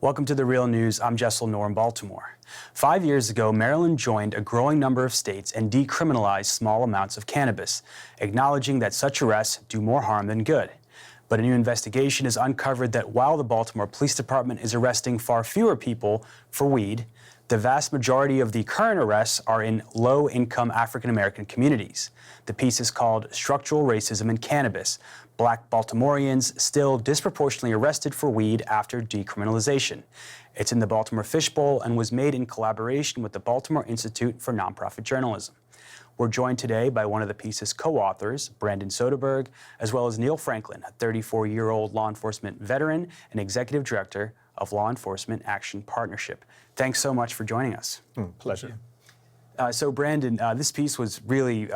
Welcome to The Real News. I'm Jessel Noor in Baltimore. 5 years ago, Maryland joined a growing number of states and decriminalized small amounts of cannabis, acknowledging that such arrests do more harm than good. But a new investigation has uncovered that while the Baltimore Police Department is arresting far fewer people for weed, the vast majority of the current arrests are in low-income African-American communities. The piece is called Structural Racism and Cannabis: Black Baltimoreans Still Disproportionately Arrested for Weed After Decriminalization. It's in the Baltimore Fishbowl and was made in collaboration with the Baltimore Institute for Nonprofit Journalism. We're joined today by one of the piece's co-authors, Brandon Soderberg, as well as Neill Franklin, a 34-year-old law enforcement veteran and executive director of Law Enforcement Action Partnership. Thanks so much for joining us. Pleasure. So Brandon, this piece was really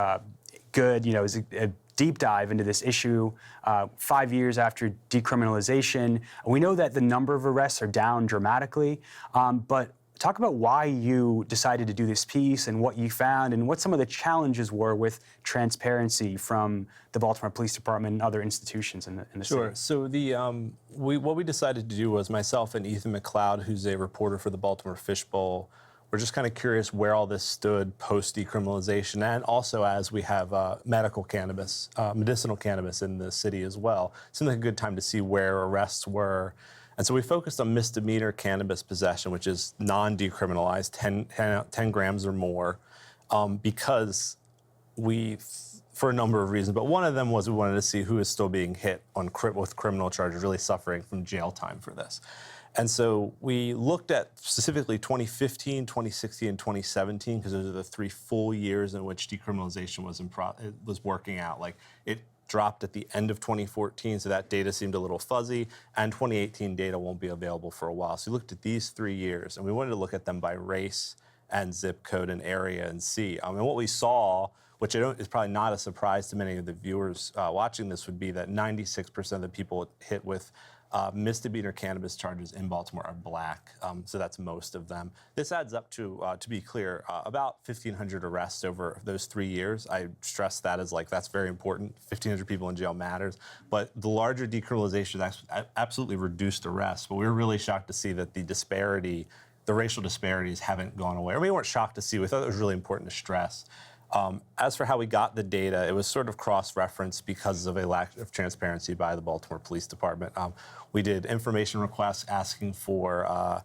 good. You know, it was a deep dive into this issue 5 years after decriminalization. We know that the number of arrests are down dramatically, but talk about why you decided to do this piece and what you found and what some of the challenges were with transparency from the Baltimore Police Department and other institutions in the Sure. city. So what we decided to do was myself and Ethan McLeod, who's a reporter for the Baltimore Fishbowl, we're just kind of curious where all this stood post-decriminalization, and also as we have medical cannabis, medicinal cannabis in the city as well. It seemed like a good time to see where arrests were. And so we focused on misdemeanor cannabis possession, which is non-decriminalized, 10 grams or more, because for a number of reasons, but one of them was we wanted to see who is still being hit with criminal charges, really suffering from jail time for this. And so we looked at specifically 2015, 2016, and 2017, because those are the 3 full years in which decriminalization was working out. Like, it dropped at the end of 2014, so that data seemed a little fuzzy, and 2018 data won't be available for a while. So we looked at these 3 years, and we wanted to look at them by race and zip code and area and see. And what we saw, which is probably not a surprise to many of the viewers watching this, would be that 96% of the people hit with misdemeanor cannabis charges in Baltimore are Black, so that's most of them. This adds up to be clear, about 1,500 arrests over those 3 years. I stress that as that's very important. 1,500 people in jail matters, but the larger decriminalization absolutely reduced arrests. But we were really shocked to see that the racial disparities haven't gone away. Or we weren't shocked to see. We thought it was really important to stress. As for how we got the data, it was sort of cross-referenced because of a lack of transparency by the Baltimore Police Department. We did information requests asking for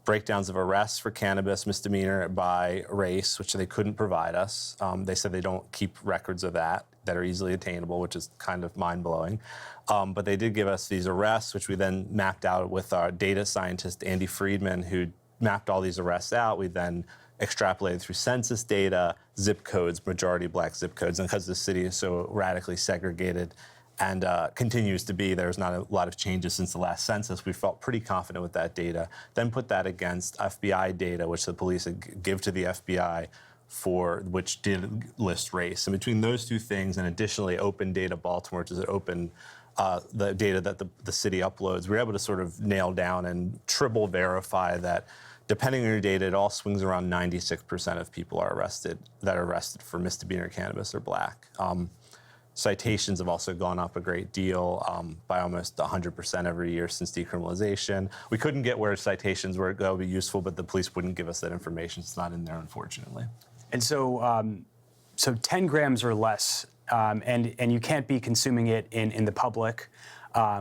breakdowns of arrests for cannabis misdemeanor by race, which they couldn't provide us. They said they don't keep records of that are easily attainable, which is kind of mind-blowing. But they did give us these arrests, which we then mapped out with our data scientist, Andy Friedman, who mapped all these arrests out. We then extrapolated through census data, zip codes, majority Black zip codes, and because the city is so radically segregated and continues to be, there's not a lot of changes since the last census, we felt pretty confident with that data. Then put that against FBI data, which the police give to the FBI, which did list race. And between those two things, and additionally Open Data Baltimore, which is an open the data that the city uploads, we're able to sort of nail down and triple verify that depending on your data, it all swings around 96% of people that are arrested for misdemeanor cannabis are Black. Citations have also gone up a great deal, by almost 100% every year since decriminalization. We couldn't get where citations were going to be useful, but the police wouldn't give us that information. It's not in there, unfortunately. And so 10 grams or less, and you can't be consuming it in the public,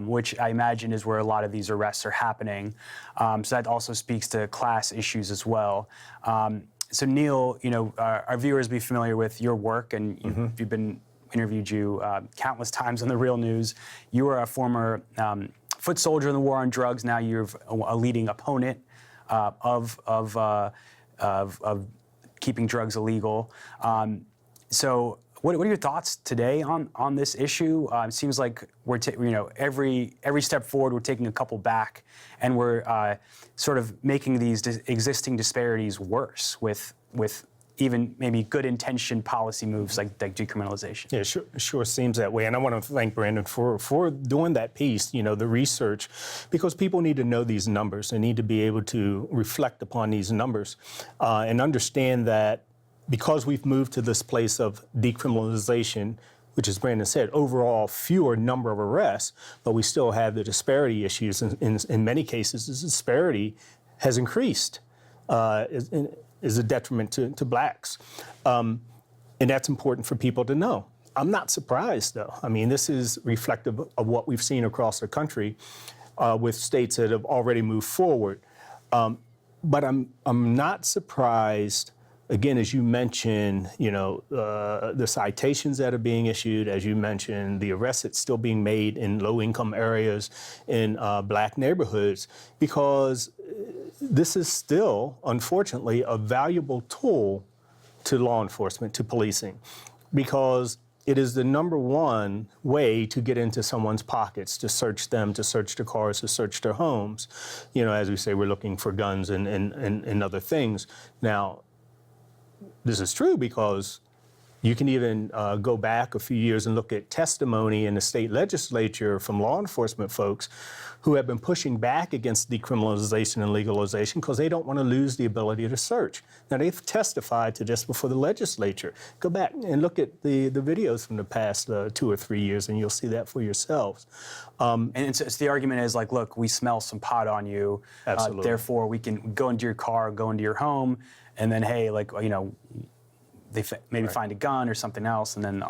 which I imagine is where a lot of these arrests are happening. So that also speaks to class issues as well. So Neill, our viewers be familiar with your work, and you've interviewed you countless times on The Real News. You were a former foot soldier in the war on drugs. Now you're a leading opponent of keeping drugs illegal. So what are your thoughts today on this issue? It seems like we're every step forward, we're taking a couple back, and we're sort of making these existing disparities worse with even maybe good intentioned policy moves like decriminalization. Yeah, sure seems that way. And I want to thank Brandon for doing that piece, the research, because people need to know these numbers. They need to be able to reflect upon these numbers and understand that because we've moved to this place of decriminalization, which, as Brandon said, overall fewer number of arrests, but we still have the disparity issues. In many cases, the disparity has increased, is a detriment to blacks. And that's important for people to know. I'm not surprised, though. I mean, this is reflective of what we've seen across the country with states that have already moved forward. But I'm not surprised. Again, as you mentioned, the citations that are being issued, as you mentioned, the arrests that's still being made in low-income areas, in black neighborhoods, because this is still, unfortunately, a valuable tool to law enforcement, to policing, because it is the number one way to get into someone's pockets, to search them, to search their cars, to search their homes. As we say, we're looking for guns and other things. Now, this is true because you can even go back a few years and look at testimony in the state legislature from law enforcement folks who have been pushing back against decriminalization and legalization because they don't want to lose the ability to search. Now, they've testified to this before the legislature. Go back and look at the videos from the past 2 or 3 years, and you'll see that for yourselves. And it's the argument is like, look, we smell some pot on you. Absolutely. Therefore, we can go into your car, go into your home, and then, hey, they maybe find a gun or something else, and then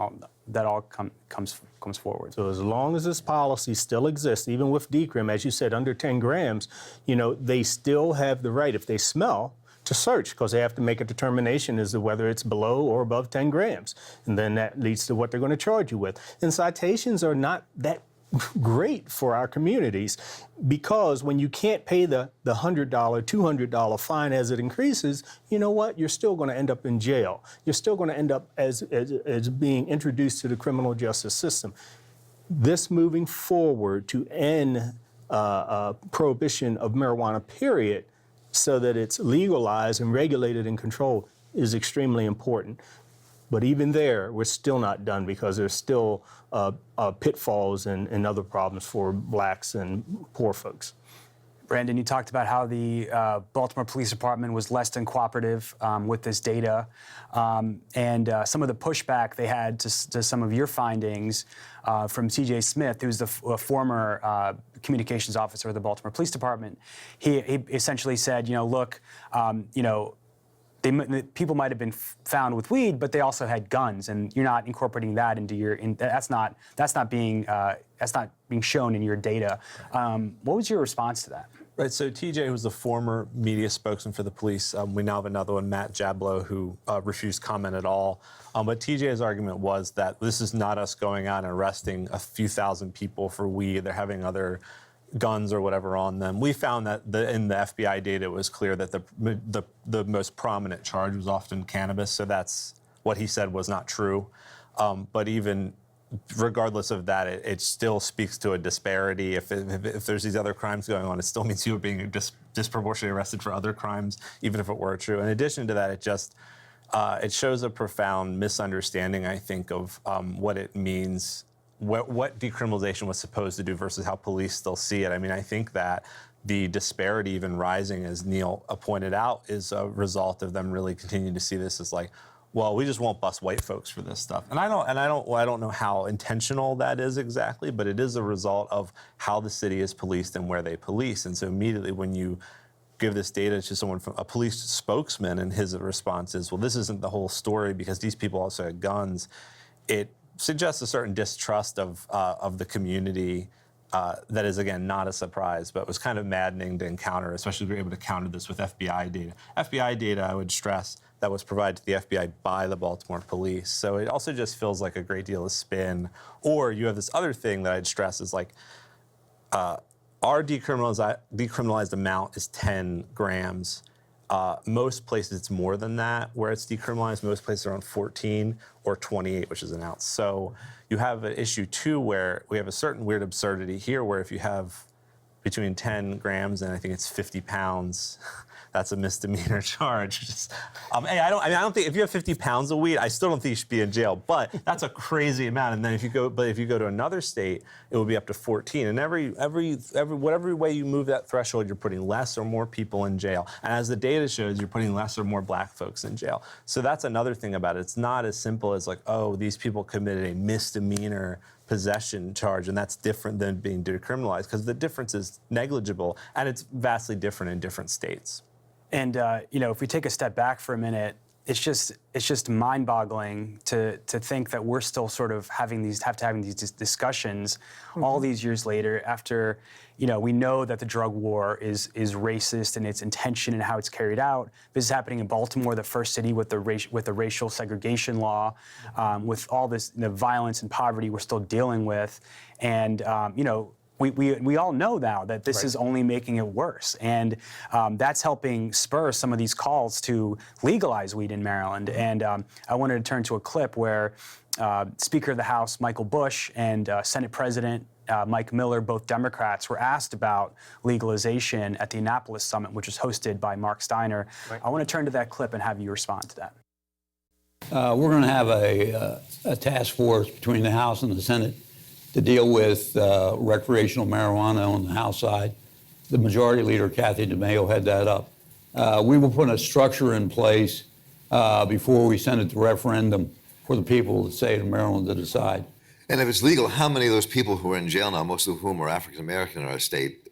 that all comes forward. So as long as this policy still exists, even with decrim, as you said, under 10 grams, they still have the right, if they smell, to search, because they have to make a determination as to whether it's below or above 10 grams. And then that leads to what they're going to charge you with. And citations are not that great for our communities, because when you can't pay the $100, $200 fine as it increases, you know what? You're still going to end up in jail. You're still going to end up as being introduced to the criminal justice system. This moving forward to end prohibition of marijuana, period, so that it's legalized and regulated and controlled, is extremely important. But even there, we're still not done, because there's still pitfalls and other problems for blacks and poor folks. Brandon, you talked about how the Baltimore Police Department was less than cooperative with this data, and some of the pushback they had to some of your findings from T.J. Smith, who's the former communications officer of the Baltimore Police Department. He essentially said, look, people might have been found with weed, but they also had guns, and you're not incorporating that into your. That's not being shown in your data. What was your response to that? Right. So TJ was the former media spokesman for the police. We now have another one, Matt Jablow, who refused comment at all. But TJ's argument was that this is not us going out and arresting a few thousand people for weed. They're having other guns or whatever on them. We found that in the FBI data, it was clear that the most prominent charge was often cannabis. So that's what he said was not true. But even regardless of that, it still speaks to a disparity. If there's these other crimes going on, it still means you are being disproportionately arrested for other crimes, even if it were true. In addition to that, it shows a profound misunderstanding, I think, of what it means, what decriminalization was supposed to do versus how police still see it. I mean, I think that the disparity even rising, as Neill pointed out, is a result of them really continuing to see this as like, well, we just won't bust white folks for this stuff. And I don't know how intentional that is exactly, but it is a result of how the city is policed and where they police. And so immediately when you give this data to someone from a police spokesman, and his response is, well, this isn't the whole story because these people also had guns, it suggests a certain distrust of the community that is, again, not a surprise, but was kind of maddening to encounter, especially if we were able to counter this with FBI data. FBI data, I would stress, that was provided to the FBI by the Baltimore police. So it also just feels like a great deal of spin. Or you have this other thing that I'd stress is like, our decriminalized amount is 10 grams. Most places it's more than that where it's decriminalized. Most places are around 14 or 28, which is an ounce. So you have an issue too where we have a certain weird absurdity here where if you have between 10 grams and I think it's 50 pounds, that's a misdemeanor charge. Just, hey, I don't think if you have 50 pounds of weed, I still don't think you should be in jail. But that's a crazy amount. And then if you go to another state, it will be up to 14. And whatever way you move that threshold, you're putting less or more people in jail. And as the data shows, you're putting less or more black folks in jail. So that's another thing about it. It's not as simple as like, oh, these people committed a misdemeanor possession charge, and that's different than being decriminalized, because the difference is negligible, and it's vastly different in different states. And if we take a step back for a minute, it's just mind-boggling to think that we're still sort of having these discussions all these years later, after we know that the drug war is racist in its intention and how it's carried out. This is happening in Baltimore, the first city with the racial segregation law, with all this the violence and poverty we're still dealing with, and we all know now that this is only making it worse, and that's helping spur some of these calls to legalize weed in Maryland. And I wanted to turn to a clip where Speaker of the House Michael Bush and Senate President Mike Miller, both Democrats, were asked about legalization at the Annapolis Summit, which was hosted by Mark Steiner. I want to turn to that clip and have you respond to that. We're going to have a task force between the House and the Senate to deal with recreational marijuana on the House side. The Majority Leader, Kathy DeMaio, had that up. We will put a structure in place before we send it to referendum for the people of the state of Maryland to decide. And if it's legal, how many of those people who are in jail now, most of whom are African American in our state,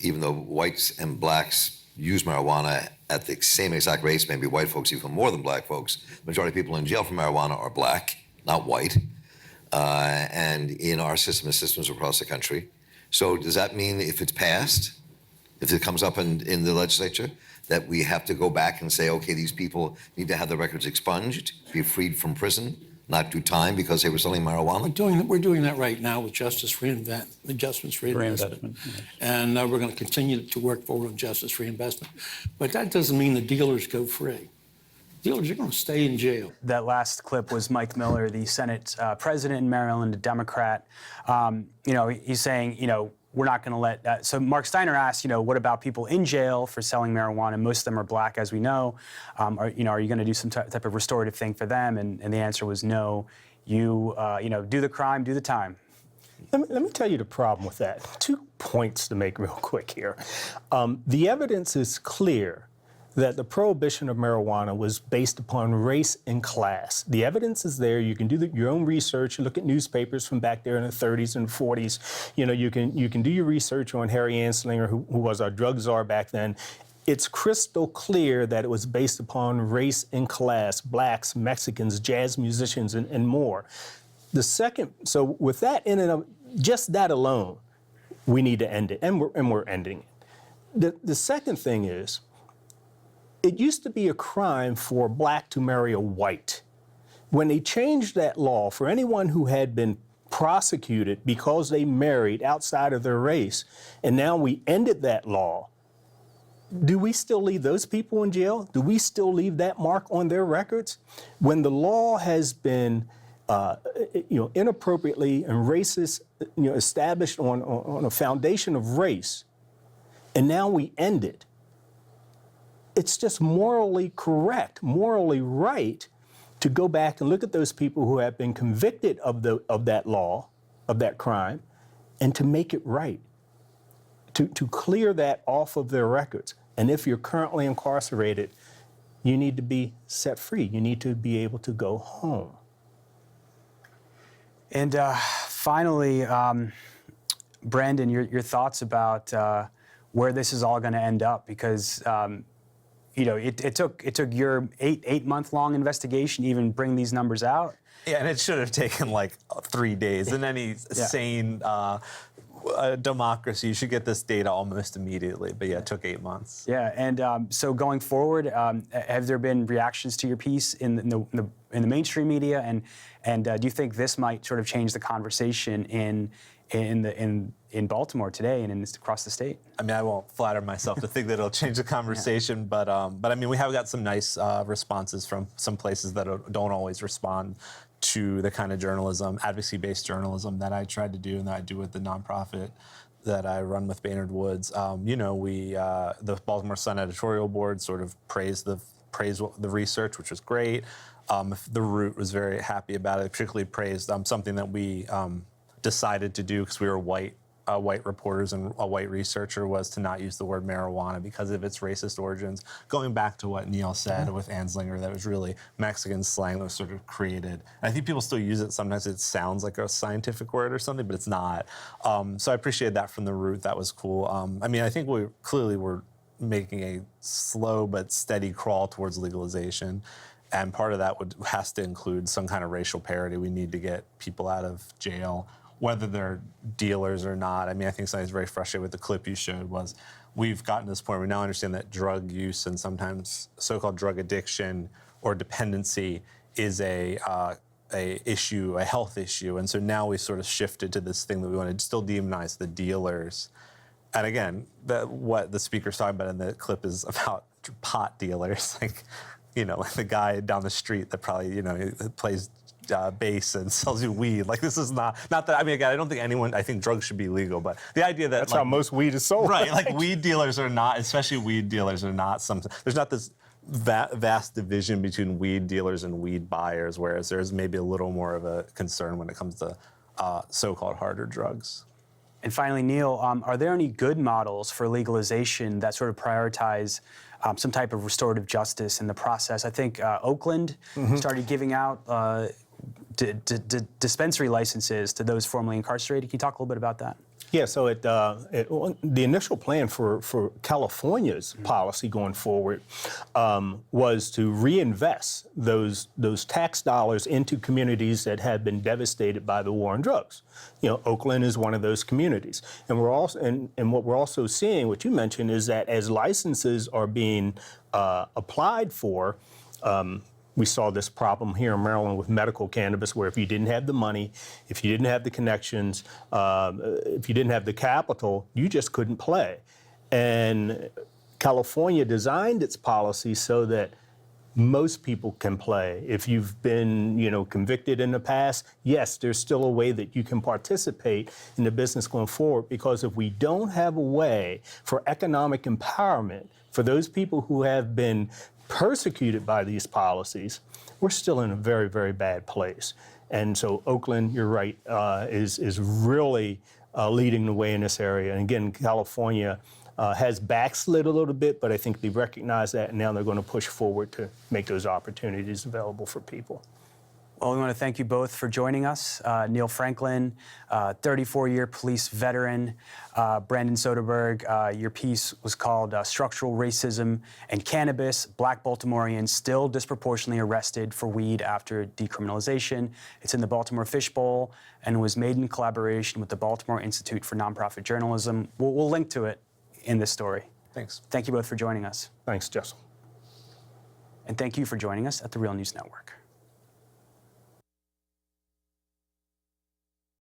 even though whites and blacks use marijuana at the same exact rates, maybe white folks even more than black folks, majority of people in jail for marijuana are black, not white. And in our system and systems across the country. So does that mean if it's passed, if it comes up in the legislature, that we have to go back and say, okay, these people need to have their records expunged, be freed from prison, not do time because they were selling marijuana? We're doing that right now with adjustments reinvestment. And we're going to continue to work forward on justice reinvestment. But that doesn't mean the dealers go free. Dealers are going to stay in jail. That last clip was Mike Miller, the Senate president in Maryland, a Democrat. He's saying, we're not going to let. So Mark Steiner asked, what about people in jail for selling marijuana? Most of them are black, as we know. Are you going to do some type of restorative thing for them? And the answer was no. You do the crime, do the time. Let me tell you the problem with that. 2 points to make real quick here. The evidence is clear that the prohibition of marijuana was based upon race and class. The evidence is there. You can do your own research. You look at newspapers from back there in the 30s and 40s. You can do your research on Harry Anslinger, who was our drug czar back then. It's crystal clear that it was based upon race and class, blacks, Mexicans, jazz musicians, and more. So with that in and of just that alone, we need to end it, and we're ending it. The second thing is, it used to be a crime for a black to marry a white. When they changed that law, for anyone who had been prosecuted because they married outside of their race, and now we ended that law, do we still leave those people in jail? Do we still leave that mark on their records? When the law has been inappropriately and racist, established on a foundation of race, and now we end it, it's just morally correct, morally right to go back and look at those people who have been convicted of that law, of that crime, and to make it right, to clear that off of their records. And if you're currently incarcerated, you need to be set free. You need to be able to go home. And finally, Brandon, your thoughts about where this is all going to end up, because it took your eight month long investigation to even bring these numbers out. Yeah, and it should have taken like 3 days. In any sane democracy, you should get this data almost immediately. But yeah, it took 8 months. Yeah, and so going forward, have there been reactions to your piece in the mainstream media, and do you think this might sort of change the conversation in Baltimore today and across the state? I mean, I won't flatter myself to think that it'll change the conversation, but I mean, we have got some nice responses from some places that don't always respond to the kind of journalism, advocacy-based journalism that I tried to do and that I do with the nonprofit that I run with Baynard Woods, you know, the Baltimore Sun editorial board sort of praised the research, which was great. The Root was very happy about it, particularly praised something that we decided to do because we were white reporters and a white researcher, was to not use the word marijuana because of its racist origins. Going back to what Neill said with Anslinger, that was really Mexican slang that was sort of created. And I think people still use it. Sometimes it sounds like a scientific word or something, but it's not. So I appreciate that from the Root. That was cool. I mean, I think we clearly were making a slow but steady crawl towards legalization. And part of that has to include some kind of racial parity. We need to get people out of jail, whether they're dealers or not. I mean, I think something that's very frustrating with the clip you showed was we've gotten to this point where we now understand that drug use and sometimes so-called drug addiction or dependency is a health issue. And so now we sort of shifted to this thing that we want to still demonize the dealers. And again, what the speaker's talking about in the clip is about pot dealers, like, you know, like the guy down the street that probably, you know, plays bass and sells you weed. Like, this is not that, I mean, again, I think drugs should be legal, but the idea that That's how most weed is sold. Right, like weed dealers are not, especially weed dealers are not something, there's not this vast division between weed dealers and weed buyers, whereas there's maybe a little more of a concern when it comes to so-called harder drugs. And finally, Neill, are there any good models for legalization that sort of prioritize some type of restorative justice in the process? I think Oakland started giving out dispensary licenses to those formerly incarcerated. Can you talk a little bit about that? Yeah, so the initial plan for California's policy going forward was to reinvest those tax dollars into communities that had been devastated by the war on drugs. You know, Oakland is one of those communities, and we're also and what we're also seeing, what you mentioned, is that as licenses are being applied for. We saw this problem here in Maryland with medical cannabis, where if you didn't have the money, if you didn't have the connections, if you didn't have the capital, you just couldn't play. And California designed its policy so that most people can play. If you've been, you know, convicted in the past, yes, there's still a way that you can participate in the business going forward, because if we don't have a way for economic empowerment for those people who have been persecuted by these policies, we're still in a very, very bad place. And so Oakland, you're right, is really leading the way in this area. And again, California has backslid a little bit, but I think they recognize that, and now they're going to push forward to make those opportunities available for people. Well, we want to thank you both for joining us. Neill Franklin, 34-year police veteran. Brandon Soderberg, your piece was called Structural Racism and Cannabis, Black Baltimoreans Still Disproportionately Arrested for Weed After Decriminalization. It's in the Baltimore Fishbowl and was made in collaboration with the Baltimore Institute for Nonprofit Journalism. We'll link to it in this story. Thanks. Thank you both for joining us. Thanks, Jessel. And thank you for joining us at the Real News Network.